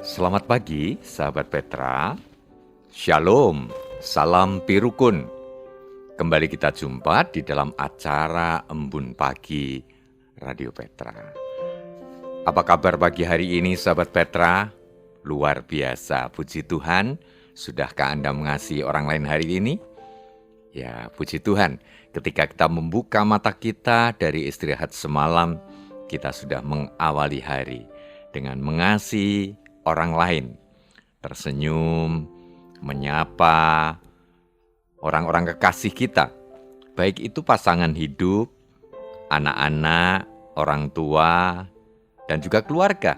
Selamat pagi, sahabat Petra. Shalom, salam pirukun. Kembali kita jumpa di dalam acara Embun Pagi Radio Petra. Apa kabar pagi hari ini, sahabat Petra? Luar biasa, puji Tuhan. Sudahkah Anda mengasihi orang lain hari ini? Ya, puji Tuhan. Ketika kita membuka mata kita dari istirahat semalam, kita sudah mengawali hari dengan mengasihi orang lain, tersenyum, menyapa orang-orang kekasih kita, baik itu pasangan hidup, anak-anak, orang tua, dan juga keluarga.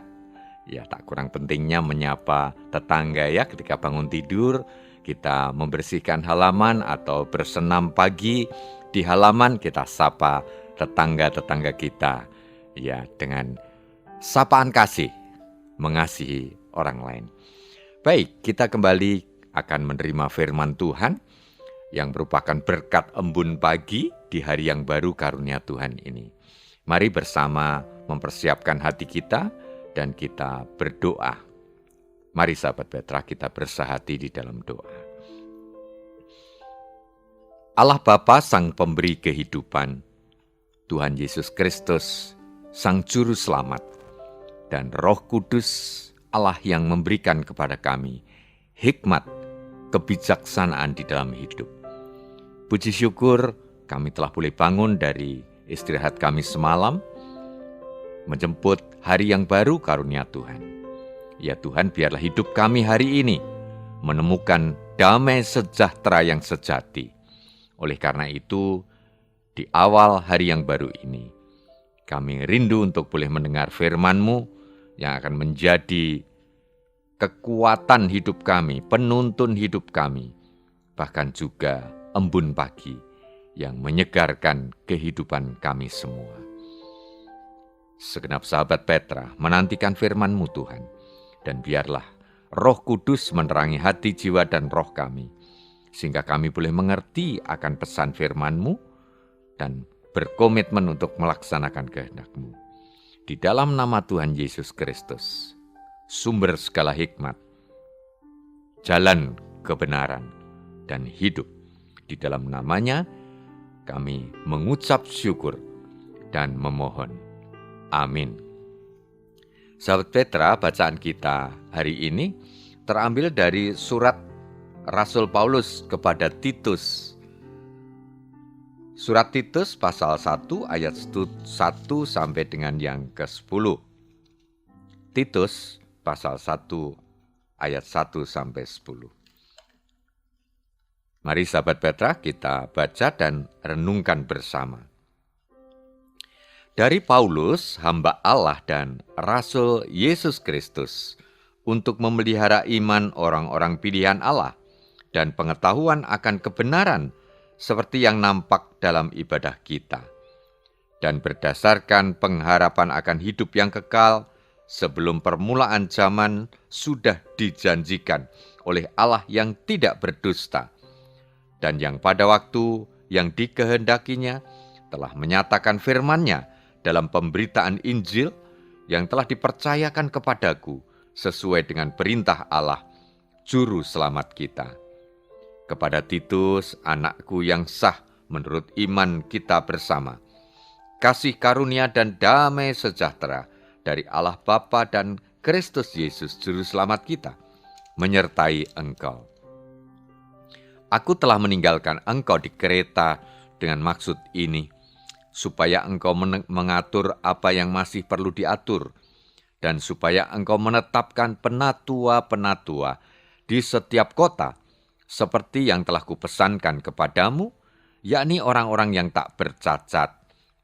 Ya, tak kurang pentingnya menyapa tetangga ya ketika bangun tidur, kita membersihkan halaman atau bersenam pagi di halaman, kita sapa tetangga-tetangga kita. Ya, dengan sapaan kasih, mengasihi orang lain. Baik, kita kembali akan menerima firman Tuhan yang merupakan berkat embun pagi di hari yang baru karunia Tuhan ini. Mari bersama mempersiapkan hati kita dan kita berdoa. Mari sahabat Petra, kita bersahati di dalam doa. Allah Bapa, Sang Pemberi kehidupan, Tuhan Yesus Kristus, Sang Juru Selamat, dan Roh Kudus Allah yang memberikan kepada kami hikmat, kebijaksanaan di dalam hidup. Puji syukur kami telah boleh bangun dari istirahat kami semalam, menjemput hari yang baru karunia Tuhan. Ya Tuhan, biarlah hidup kami hari ini menemukan damai sejahtera yang sejati. Oleh karena itu, di awal hari yang baru ini, kami rindu untuk boleh mendengar firman-Mu yang akan menjadi kekuatan hidup kami, penuntun hidup kami, bahkan juga embun pagi yang menyegarkan kehidupan kami semua. Segenap sahabat Petra menantikan firman-Mu Tuhan, dan biarlah Roh Kudus menerangi hati, jiwa, dan roh kami, sehingga kami boleh mengerti akan pesan firman-Mu dan berkomitmen untuk melaksanakan kehendak-Mu. Di dalam nama Tuhan Yesus Kristus, sumber segala hikmat, jalan kebenaran, dan hidup. Di dalam namanya, kami mengucap syukur dan memohon. Amin. Sahabat Petra, bacaan kita hari ini terambil dari surat Rasul Paulus kepada Titus. Surat Titus pasal 1 ayat 1 sampai dengan yang ke-10. Titus pasal 1 ayat 1 sampai 10. Mari sahabat Petra kita baca dan renungkan bersama. Dari Paulus, hamba Allah dan Rasul Yesus Kristus, untuk memelihara iman orang-orang pilihan Allah dan pengetahuan akan kebenaran seperti yang nampak dalam ibadah kita, dan berdasarkan pengharapan akan hidup yang kekal sebelum permulaan zaman sudah dijanjikan oleh Allah yang tidak berdusta, dan yang pada waktu yang dikehendakinya telah menyatakan firman-Nya dalam pemberitaan Injil yang telah dipercayakan kepadaku sesuai dengan perintah Allah, Juru Selamat kita. Kepada Titus, anakku yang sah menurut iman kita bersama, kasih karunia dan damai sejahtera dari Allah Bapa dan Kristus Yesus Juru Selamat kita, menyertai engkau. Aku telah meninggalkan engkau di Kreta dengan maksud ini, supaya engkau mengatur apa yang masih perlu diatur, dan supaya engkau menetapkan penatua-penatua di setiap kota, seperti yang telah kupesankan kepadamu, yakni orang-orang yang tak bercacat,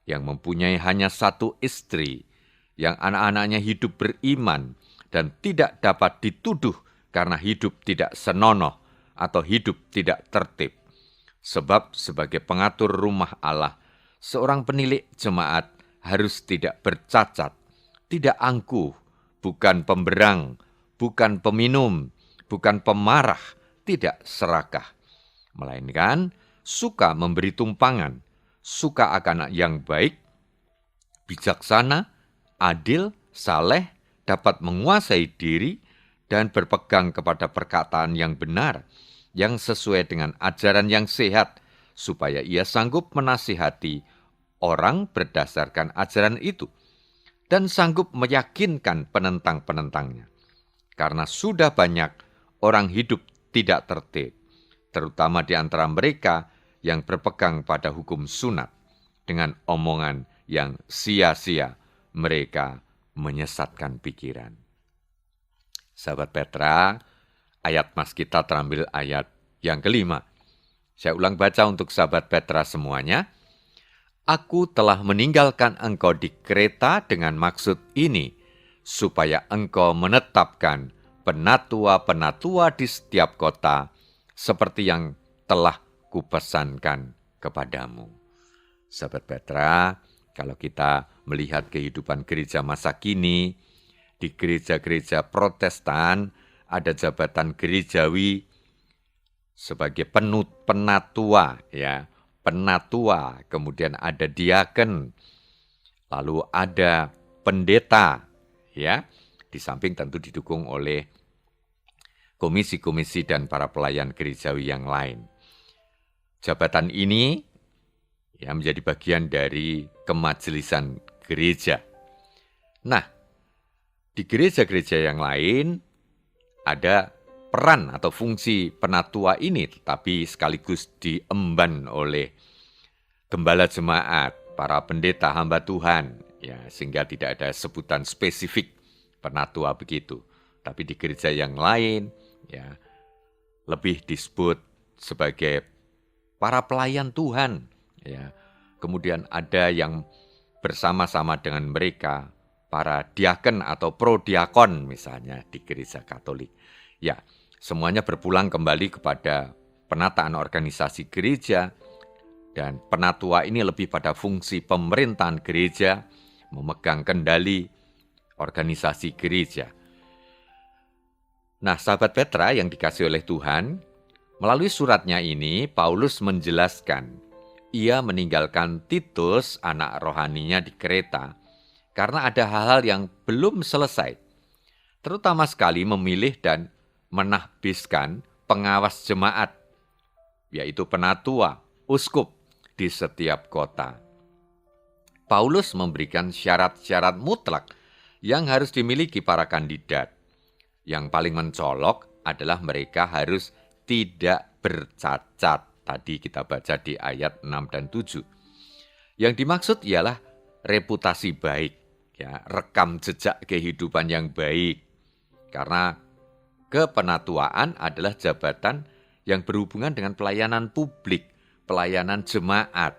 yang mempunyai hanya satu istri, yang anak-anaknya hidup beriman, dan tidak dapat dituduh karena hidup tidak senonoh atau hidup tidak tertib. Sebab sebagai pengatur rumah Allah, seorang penilik jemaat harus tidak bercacat, tidak angkuh, bukan pemberang, bukan peminum, bukan pemarah, tidak serakah, melainkan suka memberi tumpangan, suka akan yang baik, bijaksana, adil, saleh, dapat menguasai diri, dan berpegang kepada perkataan yang benar, yang sesuai dengan ajaran yang sehat, supaya ia sanggup menasihati orang berdasarkan ajaran itu, dan sanggup meyakinkan penentang-penentangnya. Karena sudah banyak orang hidup tidak tertib, terutama di antara mereka yang berpegang pada hukum sunat. Dengan omongan yang sia-sia, mereka menyesatkan pikiran. Sahabat Petra, ayat mas kita terambil ayat yang kelima. Saya ulang baca untuk sahabat Petra semuanya. Aku telah meninggalkan engkau di Kreta dengan maksud ini, supaya engkau menetapkan penatua-penatua di setiap kota, seperti yang telah kupesankan kepadamu. Sahabat Petra, kalau kita melihat kehidupan gereja masa kini, di gereja-gereja Protestan ada jabatan gerejawi sebagai penatua, ya, penatua, kemudian ada diaken, lalu ada pendeta, ya, di samping tentu didukung oleh komisi-komisi dan para pelayan gerejawi yang lain. Jabatan ini ya menjadi bagian dari kemajelisan gereja. Nah, di gereja-gereja yang lain ada peran atau fungsi penatua ini, tetapi sekaligus diemban oleh gembala jemaat, para pendeta hamba Tuhan, ya, sehingga tidak ada sebutan spesifik penatua begitu. Tapi di gereja yang lain, ya, lebih disebut sebagai para pelayan Tuhan, ya. Kemudian ada yang bersama-sama dengan mereka, para diaken atau prodiakon misalnya di gereja Katolik. Ya, semuanya berpulang kembali kepada penataan organisasi gereja, dan penatua ini lebih pada fungsi pemerintahan gereja, memegang kendali organisasi gereja. Nah, sahabat Petra yang dikasihi oleh Tuhan, melalui suratnya ini, Paulus menjelaskan, ia meninggalkan Titus, anak rohaninya di Kreta, karena ada hal-hal yang belum selesai, terutama sekali memilih dan menahbiskan pengawas jemaat, yaitu penatua, uskup di setiap kota. Paulus memberikan syarat-syarat mutlak yang harus dimiliki para kandidat. Yang paling mencolok adalah mereka harus tidak bercacat. Tadi kita baca di ayat 6 dan 7. Yang dimaksud ialah reputasi baik, ya, rekam jejak kehidupan yang baik. Karena kepenatuaan adalah jabatan yang berhubungan dengan pelayanan publik, pelayanan jemaat.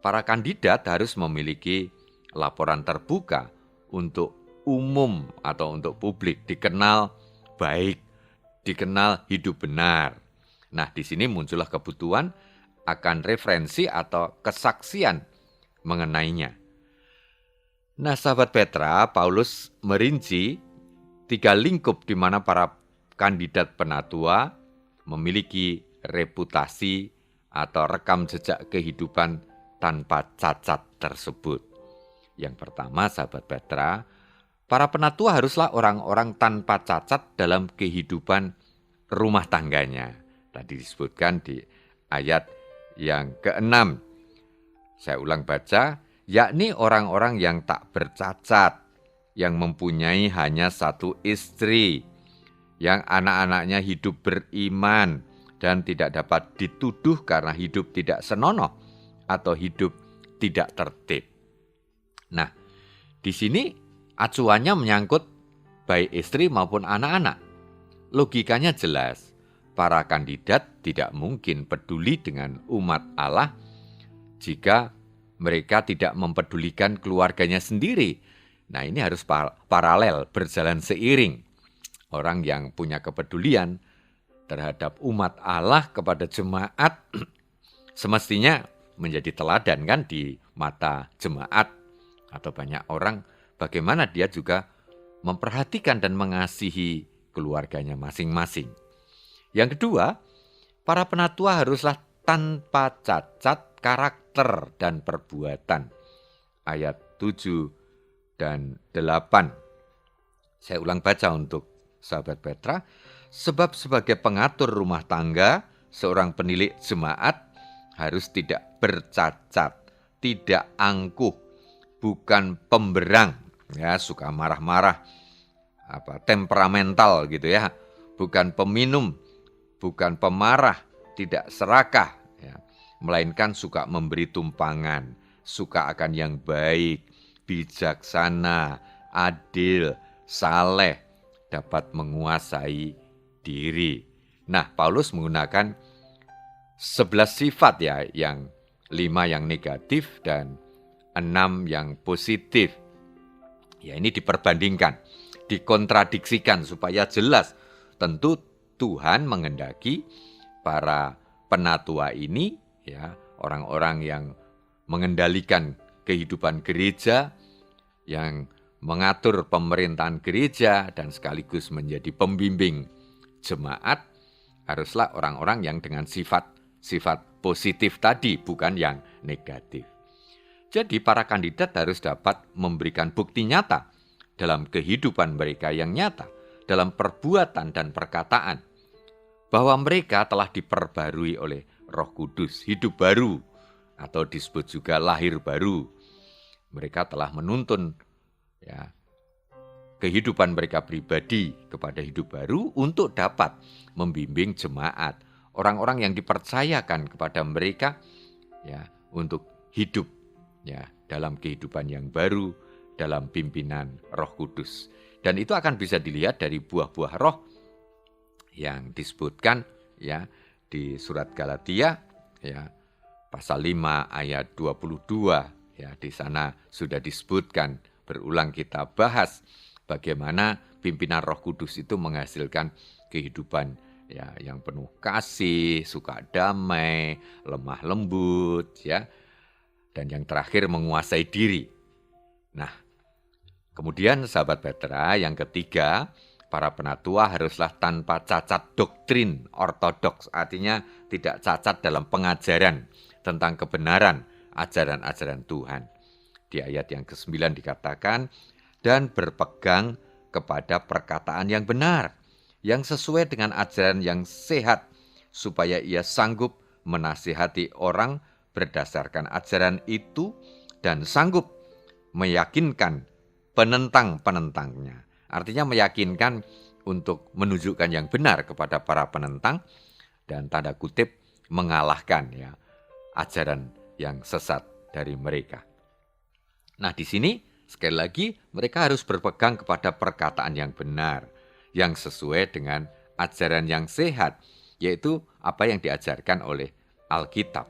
Para kandidat harus memiliki laporan terbuka untuk umum atau untuk publik, dikenal baik, dikenal hidup benar. Nah, di sini muncullah kebutuhan akan referensi atau kesaksian mengenainya. Nah, sahabat Petra, Paulus merinci 3 lingkup di mana para kandidat penatua memiliki reputasi atau rekam jejak kehidupan tanpa cacat tersebut. Yang pertama, sahabat Petra, para penatua haruslah orang-orang tanpa cacat dalam kehidupan rumah tangganya. Tadi disebutkan di ayat yang ke-6. Saya ulang baca, yakni orang-orang yang tak bercacat, yang mempunyai hanya satu istri, yang anak-anaknya hidup beriman dan tidak dapat dituduh karena hidup tidak senonoh atau hidup tidak tertib. Nah, di sini acuannya menyangkut baik istri maupun anak-anak. Logikanya jelas. Para kandidat tidak mungkin peduli dengan umat Allah jika mereka tidak mempedulikan keluarganya sendiri. Nah, ini harus paralel, berjalan seiring. Orang yang punya kepedulian terhadap umat Allah kepada jemaat semestinya menjadi teladan kan di mata jemaat atau banyak orang, bagaimana dia juga memperhatikan dan mengasihi keluarganya masing-masing. Yang kedua, para penatua haruslah tanpa cacat karakter dan perbuatan. Ayat 7 dan 8. Saya ulang baca untuk sahabat Petra, sebab sebagai pengatur rumah tangga, seorang penilik jemaat harus tidak bercacat, tidak angkuh, bukan pemberang, ya, suka marah-marah, temperamental gitu ya, bukan peminum, bukan pemarah, tidak serakah, ya, melainkan suka memberi tumpangan, suka akan yang baik, bijaksana, adil, saleh, dapat menguasai diri. Nah, Paulus menggunakan 11 sifat ya, yang 5 yang negatif dan 6 yang positif. Ya, ini diperbandingkan, dikontradiksikan supaya jelas. Tentu Tuhan menghendaki para penatua ini, ya, orang-orang yang mengendalikan kehidupan gereja, yang mengatur pemerintahan gereja dan sekaligus menjadi pembimbing jemaat, haruslah orang-orang yang dengan sifat positif tadi, bukan yang negatif. Jadi para kandidat harus dapat memberikan bukti nyata dalam kehidupan mereka yang nyata, dalam perbuatan dan perkataan, bahwa mereka telah diperbarui oleh Roh Kudus, hidup baru, atau disebut juga lahir baru. Mereka telah menuntun, ya, kehidupan mereka pribadi kepada hidup baru untuk dapat membimbing jemaat, orang-orang yang dipercayakan kepada mereka, ya, untuk hidup, ya, dalam kehidupan yang baru, dalam pimpinan Roh Kudus. Dan itu akan bisa dilihat dari buah-buah roh yang disebutkan, ya, di surat Galatia, ya, pasal 5 ayat 22, ya, di sana sudah disebutkan, berulang kita bahas bagaimana pimpinan Roh Kudus itu menghasilkan kehidupan, ya, yang penuh kasih, suka damai, lemah lembut, ya, dan yang terakhir menguasai diri. Nah, kemudian sahabat Petra, yang ketiga, para penatua haruslah tanpa cacat doktrin ortodoks, artinya tidak cacat dalam pengajaran tentang kebenaran ajaran-ajaran Tuhan. Di ayat yang ke-9 dikatakan, dan berpegang kepada perkataan yang benar, yang sesuai dengan ajaran yang sehat, supaya ia sanggup menasihati orang berdasarkan ajaran itu dan sanggup meyakinkan penentang-penentangnya. Artinya meyakinkan untuk menunjukkan yang benar kepada para penentang dan tanda kutip mengalahkan, ya, ajaran yang sesat dari mereka. Nah, di sini sekali lagi mereka harus berpegang kepada perkataan yang benar, yang sesuai dengan ajaran yang sehat, yaitu apa yang diajarkan oleh Alkitab,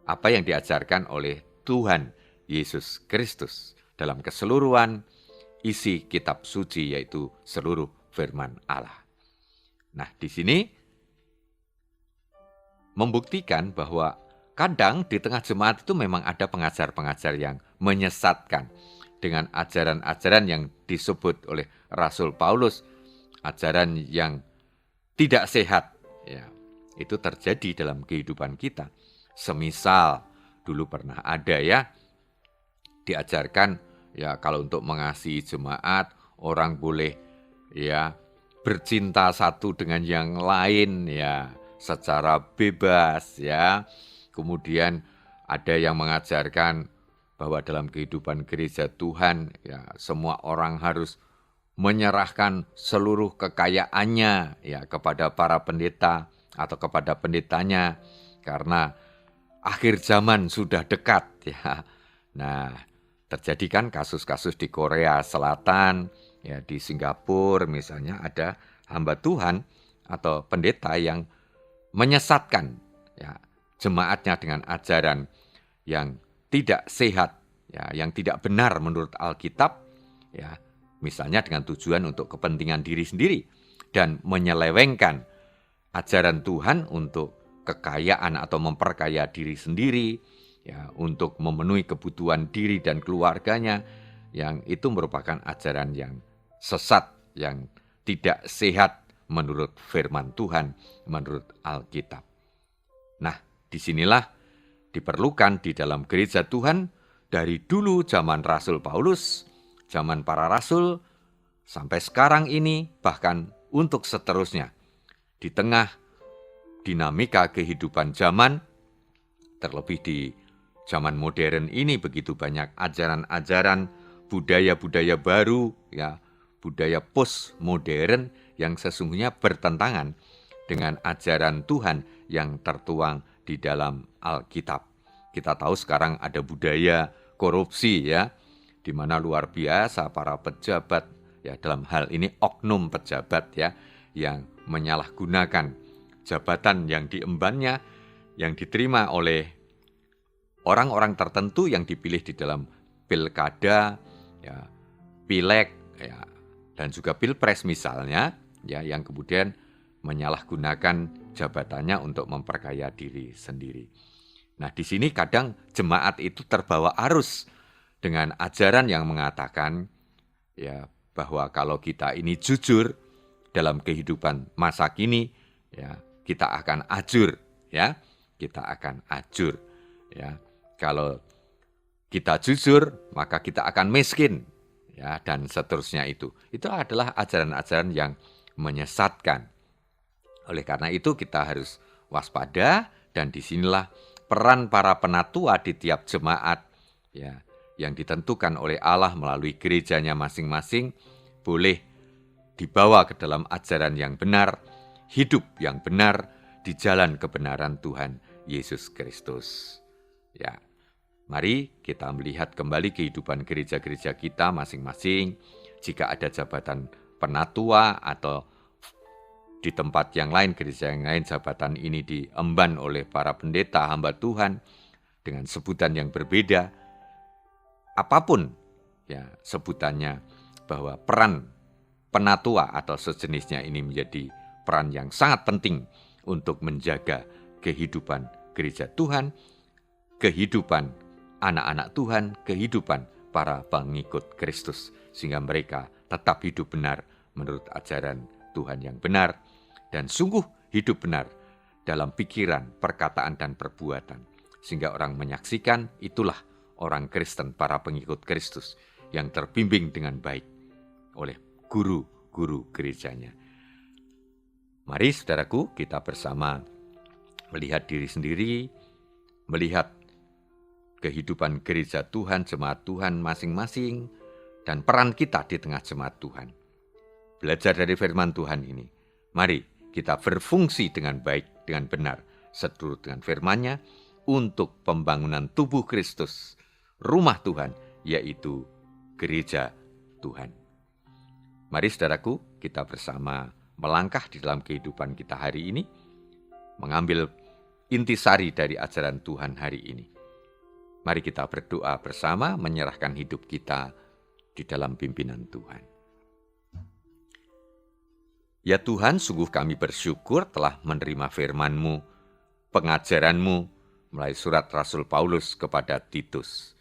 apa yang diajarkan oleh Tuhan Yesus Kristus dalam keseluruhan isi kitab suci, yaitu seluruh firman Allah. Nah, di sini membuktikan bahwa kadang di tengah jemaat itu memang ada pengajar-pengajar yang menyesatkan dengan ajaran-ajaran yang disebut oleh Rasul Paulus, ajaran yang tidak sehat, ya. Itu terjadi dalam kehidupan kita. Semisal dulu pernah ada, ya, diajarkan, ya, kalau untuk mengasihi jemaat orang boleh, ya, bercinta satu dengan yang lain, ya, secara bebas, ya. Kemudian ada yang mengajarkan bahwa dalam kehidupan gereja Tuhan, ya, semua orang harus menyerahkan seluruh kekayaannya, ya, kepada para pendeta atau kepada pendetanya karena akhir zaman sudah dekat, ya. Nah, terjadi kan kasus-kasus di Korea Selatan, ya, di Singapura misalnya, ada hamba Tuhan atau pendeta yang menyesatkan, ya, jemaatnya dengan ajaran yang tidak sehat, ya, yang tidak benar menurut Alkitab, ya, misalnya dengan tujuan untuk kepentingan diri sendiri dan menyelewengkan ajaran Tuhan untuk kekayaan atau memperkaya diri sendiri, ya, untuk memenuhi kebutuhan diri dan keluarganya, yang itu merupakan ajaran yang sesat, yang tidak sehat menurut firman Tuhan, menurut Alkitab. Nah, disinilah diperlukan di dalam gereja Tuhan dari dulu zaman Rasul Paulus, zaman para rasul, sampai sekarang ini, bahkan untuk seterusnya. Di tengah dinamika kehidupan zaman, terlebih di zaman modern ini begitu banyak ajaran-ajaran, budaya-budaya baru, ya, budaya postmodern yang sesungguhnya bertentangan dengan ajaran Tuhan yang tertuang di dalam Alkitab. Kita tahu sekarang ada budaya korupsi, ya, di mana luar biasa para pejabat, ya, dalam hal ini oknum pejabat, ya, yang menyalahgunakan jabatan yang diembannya, yang diterima oleh orang-orang tertentu yang dipilih di dalam pilkada, ya, pileg, ya, dan juga pilpres misalnya, ya, yang kemudian menyalahgunakan jabatannya untuk memperkaya diri sendiri. Nah, di sini kadang jemaat itu terbawa arus dengan ajaran yang mengatakan, ya, bahwa kalau kita ini jujur dalam kehidupan masa kini, ya, kita akan ajur, ya, kita akan ajur, ya. Kalau kita jujur, maka kita akan miskin, ya, dan seterusnya itu. Itu adalah ajaran-ajaran yang menyesatkan. Oleh karena itu kita harus waspada, dan disinilah peran para penatua di tiap jemaat, ya, yang ditentukan oleh Allah melalui gerejanya masing-masing, boleh dibawa ke dalam ajaran yang benar, hidup yang benar di jalan kebenaran Tuhan Yesus Kristus. Ya, mari kita melihat kembali kehidupan gereja-gereja kita masing-masing. Jika ada jabatan penatua atau di tempat yang lain, gereja yang lain, jabatan ini diemban oleh para pendeta hamba Tuhan dengan sebutan yang berbeda. Apapun, ya, sebutannya, bahwa peran penatua atau sejenisnya ini menjadi peran yang sangat penting untuk menjaga kehidupan gereja Tuhan, kehidupan anak-anak Tuhan, kehidupan para pengikut Kristus, sehingga mereka tetap hidup benar menurut ajaran Tuhan yang benar, dan sungguh hidup benar dalam pikiran, perkataan, dan perbuatan. Sehingga orang menyaksikan itulah orang Kristen, para pengikut Kristus yang terbimbing dengan baik oleh guru-guru gerejanya. Mari saudaraku, kita bersama melihat diri sendiri, melihat kehidupan gereja Tuhan, jemaat Tuhan masing-masing, dan peran kita di tengah jemaat Tuhan. Belajar dari firman Tuhan ini. Mari kita berfungsi dengan baik, dengan benar, seturut dengan firman-Nya untuk pembangunan tubuh Kristus, rumah Tuhan, yaitu gereja Tuhan. Mari saudaraku, kita bersama melangkah di dalam kehidupan kita hari ini, mengambil intisari dari ajaran Tuhan hari ini. Mari kita berdoa bersama, menyerahkan hidup kita di dalam pimpinan Tuhan. Ya Tuhan, sungguh kami bersyukur telah menerima firman-Mu, pengajaran-Mu melalui surat Rasul Paulus kepada Titus.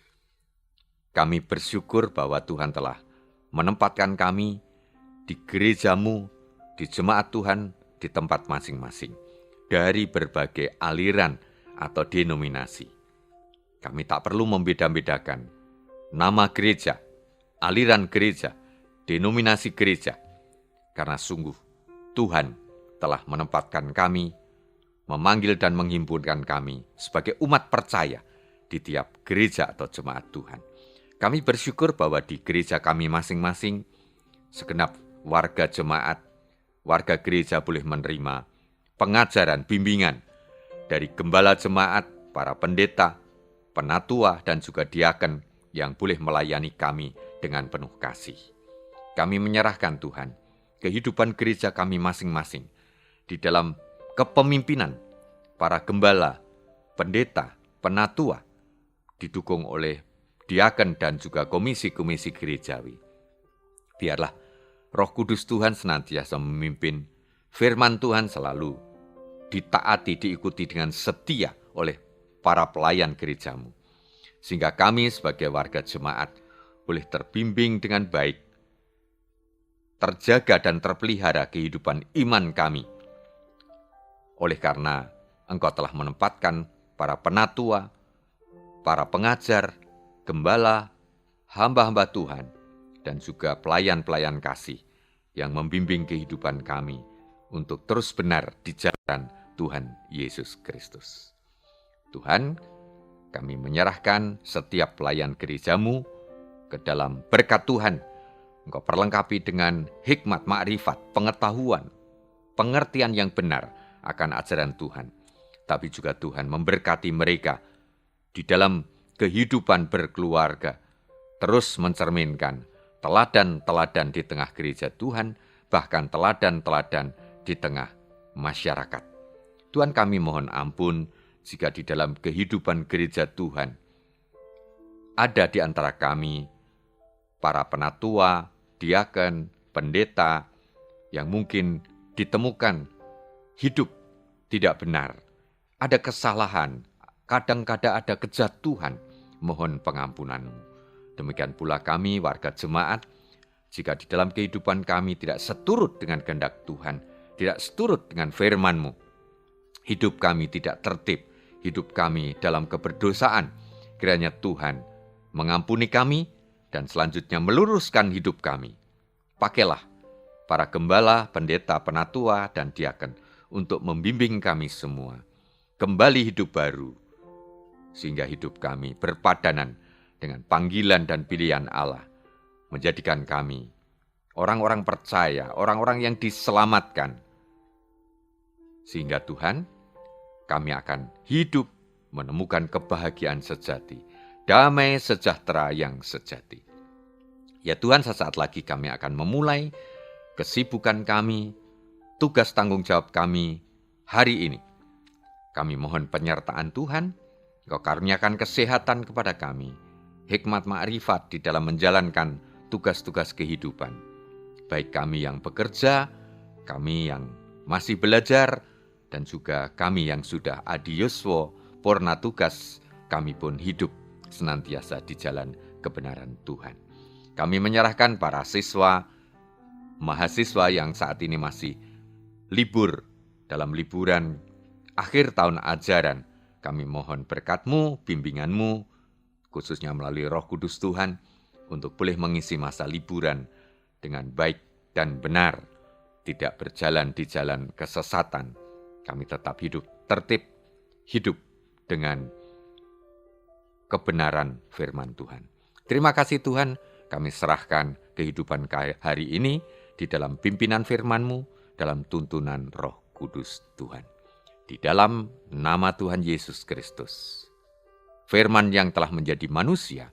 Kami bersyukur bahwa Tuhan telah menempatkan kami di gereja-Mu, di jemaat Tuhan, di tempat masing-masing, dari berbagai aliran atau denominasi. Kami tak perlu membeda-bedakan nama gereja, aliran gereja, denominasi gereja, karena sungguh Tuhan telah menempatkan kami, memanggil dan menghimpunkan kami sebagai umat percaya di tiap gereja atau jemaat Tuhan. Kami bersyukur bahwa di gereja kami masing-masing, segenap warga jemaat, warga gereja boleh menerima pengajaran, bimbingan dari gembala jemaat, para pendeta, penatua, dan juga diaken yang boleh melayani kami dengan penuh kasih. Kami menyerahkan Tuhan kehidupan gereja kami masing-masing di dalam kepemimpinan para gembala, pendeta, penatua, didukung oleh diaken dan juga komisi-komisi gerejawi. Biarlah Roh Kudus Tuhan senantiasa memimpin, firman Tuhan selalu ditaati, diikuti dengan setia oleh para pelayan gerejamu, sehingga kami sebagai warga jemaat boleh terbimbing dengan baik, terjaga dan terpelihara kehidupan iman kami. Oleh karena Engkau telah menempatkan para penatua, para pengajar, gembala, hamba-hamba Tuhan dan juga pelayan-pelayan kasih yang membimbing kehidupan kami untuk terus benar di jalan Tuhan Yesus Kristus. Tuhan, kami menyerahkan setiap pelayan gerejamu ke dalam berkat Tuhan. Engkau perlengkapi dengan hikmat, makrifat, pengetahuan, pengertian yang benar akan ajaran Tuhan. Tapi juga Tuhan memberkati mereka di dalam kehidupan berkeluarga, terus mencerminkan teladan-teladan di tengah gereja Tuhan, bahkan teladan-teladan di tengah masyarakat. Tuhan, kami mohon ampun jika di dalam kehidupan gereja Tuhan ada di antara kami para penatua, diaken, pendeta yang mungkin ditemukan hidup tidak benar, ada kesalahan, kadang-kadang ada kejatuhan, mohon pengampunan-Mu. Demikian pula kami warga jemaat, jika di dalam kehidupan kami tidak seturut dengan kehendak Tuhan, tidak seturut dengan firman-Mu, hidup kami tidak tertib, hidup kami dalam keberdosaan, kiranya Tuhan mengampuni kami dan selanjutnya meluruskan hidup kami. Pakailah para gembala, pendeta, penatua, dan diaken untuk membimbing kami semua kembali hidup baru, sehingga hidup kami berpadanan dengan panggilan dan pilihan Allah, menjadikan kami orang-orang percaya, orang-orang yang diselamatkan, sehingga Tuhan, kami akan hidup menemukan kebahagiaan sejati, damai sejahtera yang sejati. Ya Tuhan, sesaat lagi kami akan memulai kesibukan kami, tugas tanggung jawab kami hari ini. Kami mohon penyertaan Tuhan, Engkau karuniakan kesehatan kepada kami, hikmat makrifat di dalam menjalankan tugas-tugas kehidupan. Baik kami yang bekerja, kami yang masih belajar, dan juga kami yang sudah adioswo purna tugas, kami pun hidup senantiasa di jalan kebenaran Tuhan. Kami menyerahkan para siswa, mahasiswa yang saat ini masih libur, dalam liburan akhir tahun ajaran. Kami mohon berkat-Mu, bimbingan-Mu, khususnya melalui Roh Kudus Tuhan, untuk boleh mengisi masa liburan dengan baik dan benar, tidak berjalan di jalan kesesatan. Kami tetap hidup tertib, hidup dengan kebenaran firman Tuhan. Terima kasih Tuhan, kami serahkan kehidupan hari ini di dalam pimpinan firman-Mu, dalam tuntunan Roh Kudus Tuhan. Di dalam nama Tuhan Yesus Kristus, firman yang telah menjadi manusia,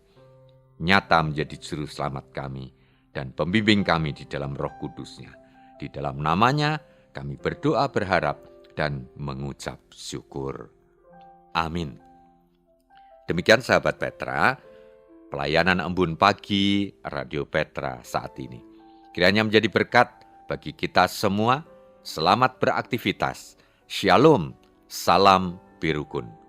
nyata menjadi juru selamat kami dan pembimbing kami di dalam Roh Kudus-Nya. Di dalam namanya kami berdoa berharap dan mengucap syukur. Amin. Demikian sahabat Petra, pelayanan embun pagi Radio Petra saat ini. Kiranya menjadi berkat bagi kita semua. Selamat beraktivitas. Shalom, salam birukun.